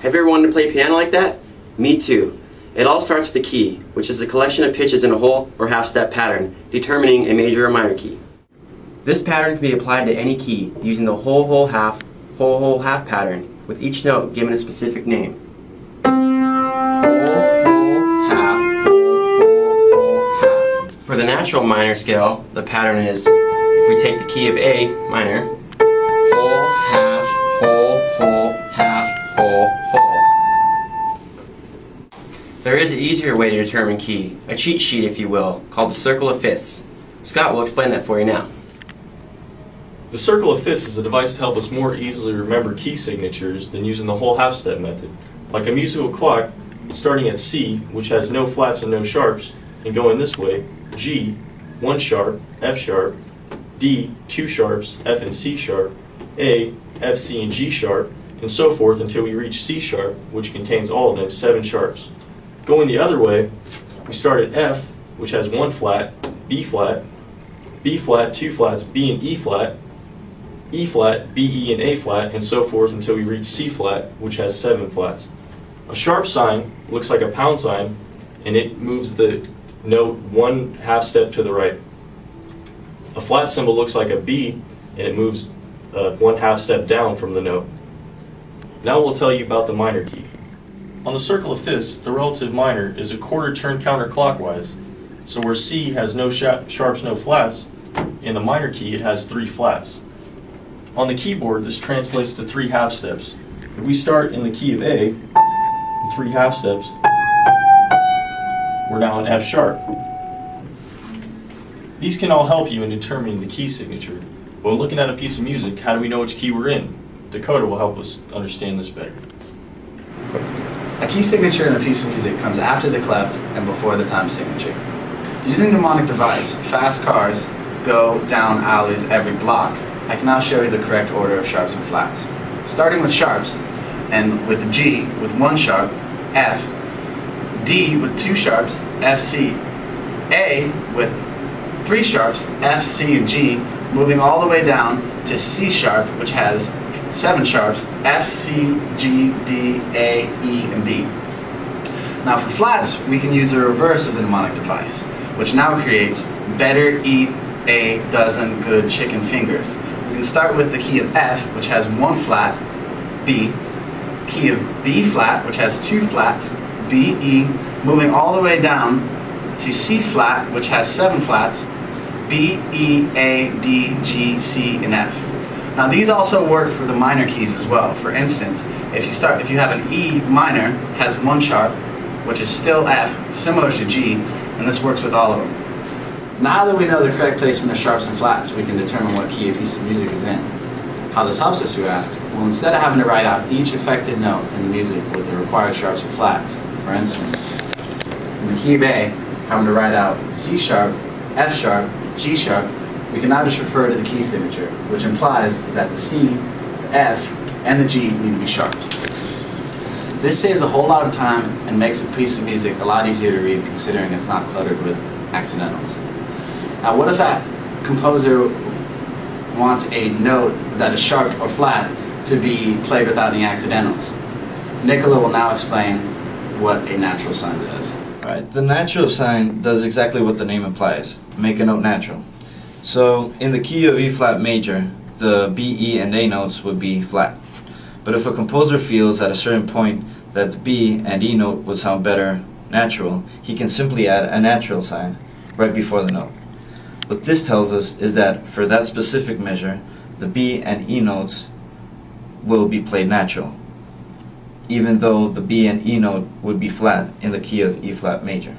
Have you ever wanted to play piano like that? Me too. It all starts with the key, which is a collection of pitches in a whole or half-step pattern, determining a major or minor key. This pattern can be applied to any key using the whole, whole, half pattern, with each note given a specific name. Whole, whole, half, whole, half. For the natural minor scale, the pattern is, if we take the key of A minor, whole, half, whole, half, whole. There is an easier way to determine key, a cheat sheet if you will, called the circle of fifths. Scott will explain that for you now. The circle of fifths is a device to help us more easily remember key signatures than using the whole half-step method. Like a musical clock, starting at C, which has no flats and no sharps, and going this way, G, 1 sharp, F sharp, D, 2 sharps, F and C sharp, A, F, C, and G sharp, and so forth until we reach C sharp, which contains all of them, 7 sharps. Going the other way, we start at F, which has 1 flat, B flat, 2 flats, B and E flat, B, E, and A flat, and so forth until we reach C flat, which has 7 flats. A sharp sign looks like a pound sign, and it moves the note 1 half step to the right. A flat symbol looks like a B, and it moves 1 half step down from the note. Now we'll tell you about the minor key. On the circle of fifths, the relative minor is a quarter turn counterclockwise. So where C has no sharps, no flats, in the minor key it has 3 flats. On the keyboard, this translates to 3 half steps. If we start in the key of A, 3 half steps, we're now in F sharp. These can all help you in determining the key signature. But when looking at a piece of music, how do we know which key we're in? Dakota will help us understand this better. A key signature in a piece of music comes after the clef and before the time signature. Using a mnemonic device, fast cars go down alleys every block. I can now show you the correct order of sharps and flats. Starting with sharps, and with G with 1 sharp, F, D with 2 sharps, F, C, A with 3 sharps, F, C, and G, moving all the way down to C sharp, which has 7 sharps, F, C, G, D, A, E, and B. Now for flats, we can use the reverse of the mnemonic device, which now creates better eat a dozen good chicken fingers. We can start with the key of F, which has 1 flat, B, key of B flat, which has 2 flats, B, E, moving all the way down to C flat, which has 7 flats, B, E, A, D, G, C, and F. Now these also work for the minor keys as well. For instance, if you have an E minor, has 1 sharp, which is still F, similar to G, and this works with all of them. Now that we know the correct placement of sharps and flats, we can determine what key a piece of music is in. How this helps us, you ask? Well, instead of having to write out each affected note in the music with the required sharps or flats, for instance, in the key of A, having to write out C sharp, F sharp, G sharp, we can now just refer to the key signature, which implies that the C, the F, and the G need to be sharped. This saves a whole lot of time and makes a piece of music a lot easier to read, considering it's not cluttered with accidentals. Now what if that composer wants a note that is sharp or flat to be played without any accidentals? Nicola will now explain what a natural sign does. Alright, the natural sign does exactly what the name implies, make a note natural. So in the key of E flat major, the B, E, and A notes would be flat. But if a composer feels at a certain point that the B and E note would sound better natural, he can simply add a natural sign right before the note. What this tells us is that for that specific measure, the B and E notes will be played natural, even though the B and E note would be flat in the key of E flat major.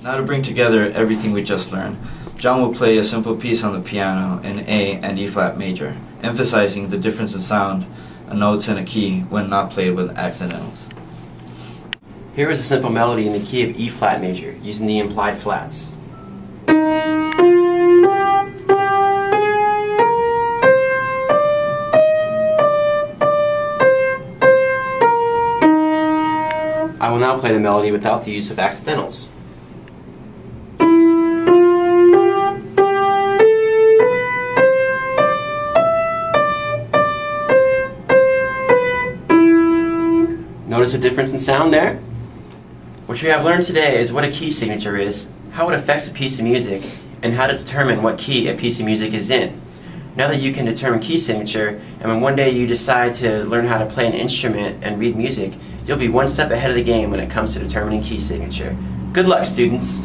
Now to bring together everything we just learned, John will play a simple piece on the piano in A and E flat major, emphasizing the difference in sound of notes in a key when not played with accidentals. Here is a simple melody in the key of E flat major, using the implied flats. I will now play the melody without the use of accidentals. Notice a difference in sound there? What you have learned today is what a key signature is, how it affects a piece of music, and how to determine what key a piece of music is in. Now that you can determine key signature, and when one day you decide to learn how to play an instrument and read music, you'll be one step ahead of the game when it comes to determining key signature. Good luck, students!